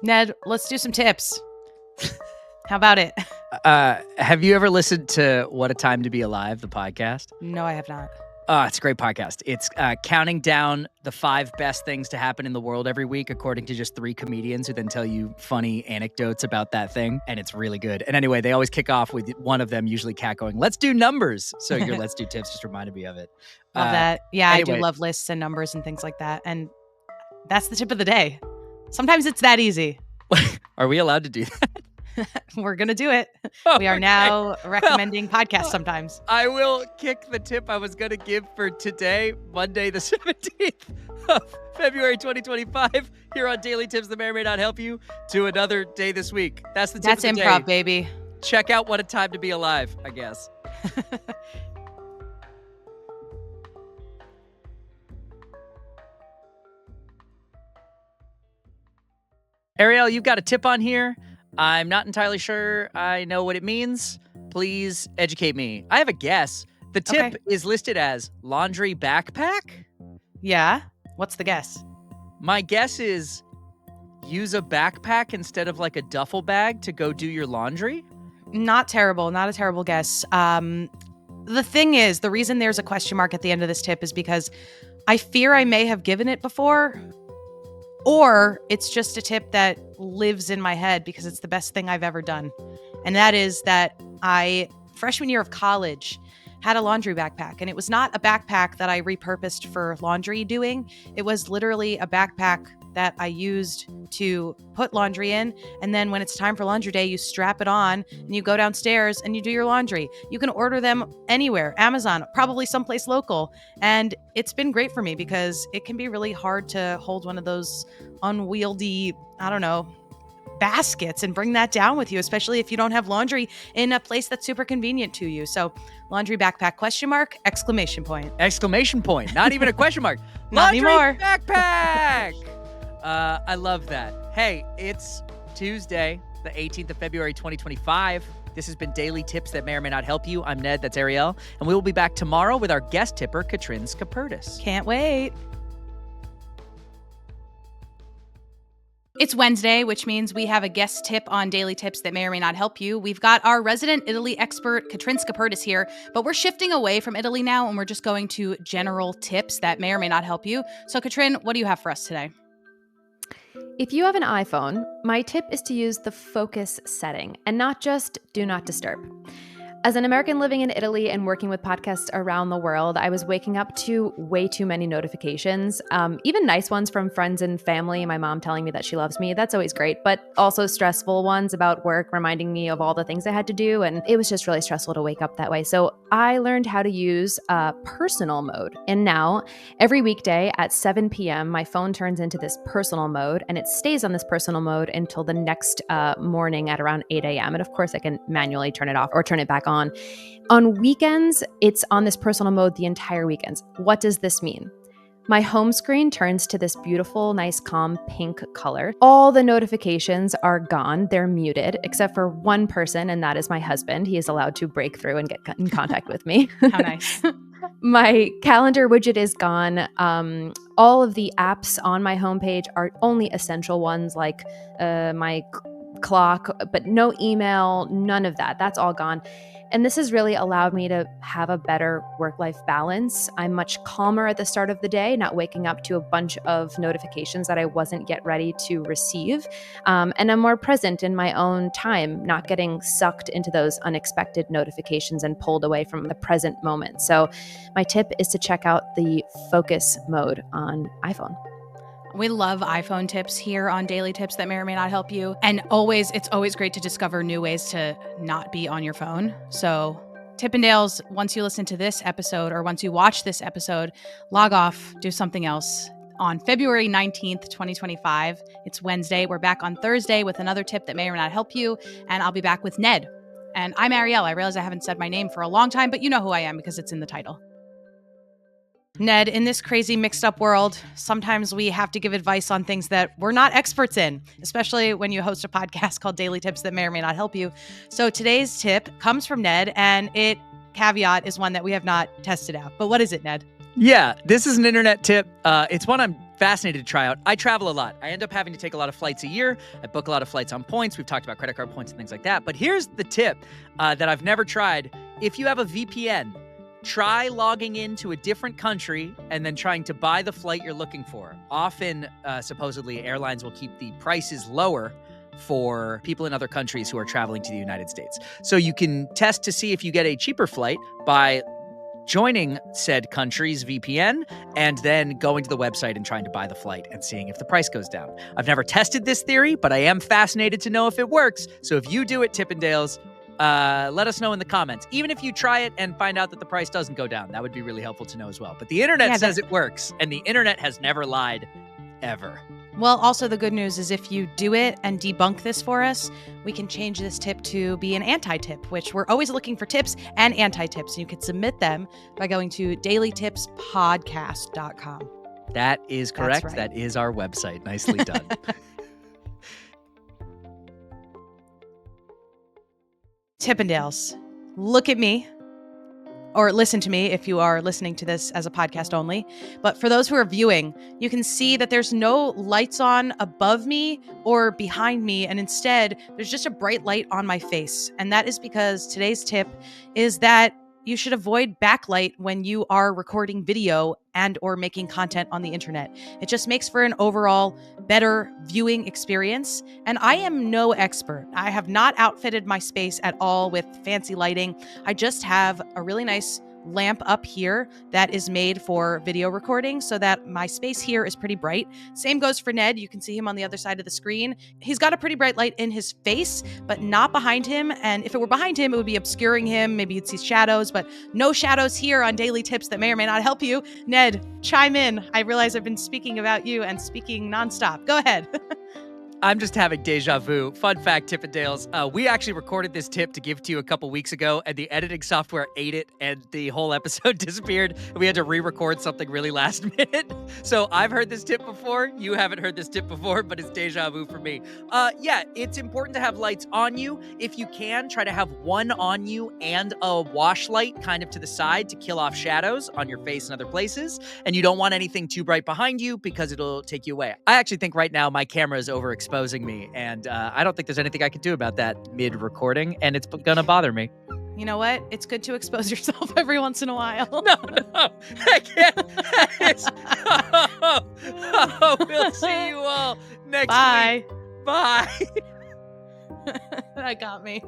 Ned, let's do some tips. How about it? Have you ever listened to What a Time to Be Alive, the podcast? No, I have not. It's a great podcast. It's counting down the 5 best things to happen in the world every week, according to just 3 comedians who then tell you funny anecdotes about that thing. And it's really good. And anyway, they always kick off with one of them, usually Kat, going, "Let's do numbers." So your "Let's do tips" just reminded me of it. Love that. Yeah, anyway. I do love lists and numbers and things like that. And that's the tip of the day. Sometimes it's that easy. Are we allowed to do that? We're going to do it. We are Okay. now recommending podcasts sometimes. I will kick the tip I was going to give for today, Monday the 17th of February 2025, here on Daily Tips that may or may not help you, to another day this week. That's the tip That's of the improv, day. baby. Check out What a Time to Be Alive, I guess. Arielle, you've got a tip on here. I'm not entirely sure I know what it means. Please educate me. I have a guess. The tip is listed as laundry backpack. Yeah? What's the guess? My guess is use a backpack instead of like a duffel bag to go do your laundry. Not terrible. Not a terrible guess. The thing is, the reason there's a question mark at the end of this tip is because I fear I may have given it before, or it's just a tip that lives in my head because it's the best thing I've ever done. And that is that freshman year of college, had a laundry backpack. And it was not a backpack that I repurposed for laundry doing. It was literally a backpack that I used to put laundry in. And then when it's time for laundry day, you strap it on and you go downstairs and you do your laundry. You can order them anywhere, Amazon, probably someplace local. And it's been great for me because it can be really hard to hold one of those unwieldy, baskets and bring that down with you, especially if you don't have laundry in a place that's super convenient to you. So laundry backpack, question mark, exclamation point. Exclamation point. Not even a question mark. Not Laundry anymore. backpack. I love that. Hey, it's Tuesday, the 18th of February, 2025. This has been Daily Tips that may or may not help you. I'm Ned, that's Arielle. And we will be back tomorrow with our guest tipper, Catrin Skaperdas. Can't wait. It's Wednesday, which means we have a guest tip on Daily Tips that may or may not help you. We've got our resident Italy expert, Catrin Skaperdas, here, but we're shifting away from Italy now, and we're just going to general tips that may or may not help you. So, Catrin, what do you have for us today? If you have an iPhone, my tip is to use the focus setting and not just do not disturb. As an American living in Italy and working with podcasts around the world, I was waking up to way too many notifications, even nice ones from friends and family, my mom telling me that she loves me. That's always great, but also stressful ones about work reminding me of all the things I had to do, and it was just really stressful to wake up that way. So I learned how to use personal mode, and now every weekday at 7 p.m., my phone turns into this personal mode, and it stays on this personal mode until the next morning at around 8 a.m., and of course I can manually turn it off or turn it back on. On weekends, it's on this personal mode the entire weekends. What does this mean? My home screen turns to this beautiful, nice, calm pink color. All the notifications are gone. They're muted, except for one person, and that is my husband. He is allowed to break through and get in contact with me. How nice. My calendar widget is gone. All of the apps on my homepage are only essential ones like my clock, but no email, none of that. That's all gone. And this has really allowed me to have a better work-life balance. I'm much calmer at the start of the day, not waking up to a bunch of notifications that I wasn't yet ready to receive. And I'm more present in my own time, not getting sucked into those unexpected notifications and pulled away from the present moment. So my tip is to check out the focus mode on iPhone. We love iPhone tips here on Daily Tips that may or may not help you. And it's always great to discover new ways to not be on your phone. So Tippendales, once you listen to this episode or once you watch this episode, log off, do something else. On February 19th, 2025, it's Wednesday. We're back on Thursday with another tip that may or may not help you. And I'll be back with Ned. And I'm Arielle. I realize I haven't said my name for a long time, but you know who I am because it's in the title. Ned, in this crazy mixed up world, sometimes we have to give advice on things that we're not experts in, especially when you host a podcast called Daily Tips that may or may not help you. So today's tip comes from Ned, and caveat is one that we have not tested out. But what is it, Ned? Yeah, this is an internet tip. It's one I'm fascinated to try out. I travel a lot. I end up having to take a lot of flights a year. I book a lot of flights on points. We've talked about credit card points and things like that. But here's the tip that I've never tried. If you have a VPN, try logging into a different country and then trying to buy the flight you're looking for. Often, supposedly, airlines will keep the prices lower for people in other countries who are traveling to the United States. So you can test to see if you get a cheaper flight by joining said country's VPN and then going to the website and trying to buy the flight and seeing if the price goes down. I've never tested this theory, but I am fascinated to know if it works. So if you do it, Tippendales, let us know in the comments. Even if you try it and find out that the price doesn't go down, that would be really helpful to know as well. But the internet says it works, and the internet has never lied, ever. Well, also the good news is if you do it and debunk this for us, we can change this tip to be an anti-tip, which we're always looking for tips and anti-tips. You can submit them by going to dailytipspodcast.com. That is correct. Right. That is our website. Nicely done. Tippendales, look at me. Or listen to me if you are listening to this as a podcast only. But for those who are viewing, you can see that there's no lights on above me or behind me. And instead, there's just a bright light on my face. And that is because today's tip is that you should avoid backlight when you are recording video and or making content on the internet. It just makes for an overall better viewing experience. And I am no expert. I have not outfitted my space at all with fancy lighting. I just have a really nice lamp up here that is made for video recording so that my space here is pretty bright. Same goes for Ned. You can see him on the other side of the screen. He's got a pretty bright light in his face, but not behind him. And if it were behind him, it would be obscuring him. Maybe you'd see shadows, but no shadows here on Daily Tips that may or may not help you. Ned, chime in. I realize I've been speaking about you and speaking nonstop. Go ahead. I'm just having deja vu. Fun fact, Tippendales. We actually recorded this tip to give to you a couple weeks ago, and the editing software ate it, and the whole episode disappeared, and we had to re-record something really last minute. So I've heard this tip before. You haven't heard this tip before, but it's deja vu for me. Yeah, it's important to have lights on you. If you can, try to have one on you and a wash light kind of to the side to kill off shadows on your face and other places. And you don't want anything too bright behind you because it'll take you away. I actually think right now my camera is overexposing me, and I don't think there's anything I can do about that mid-recording, and it's gonna bother me. You know what? It's good to expose yourself every once in a while. No, I can't. We'll see you all next week. Bye. Bye. That got me.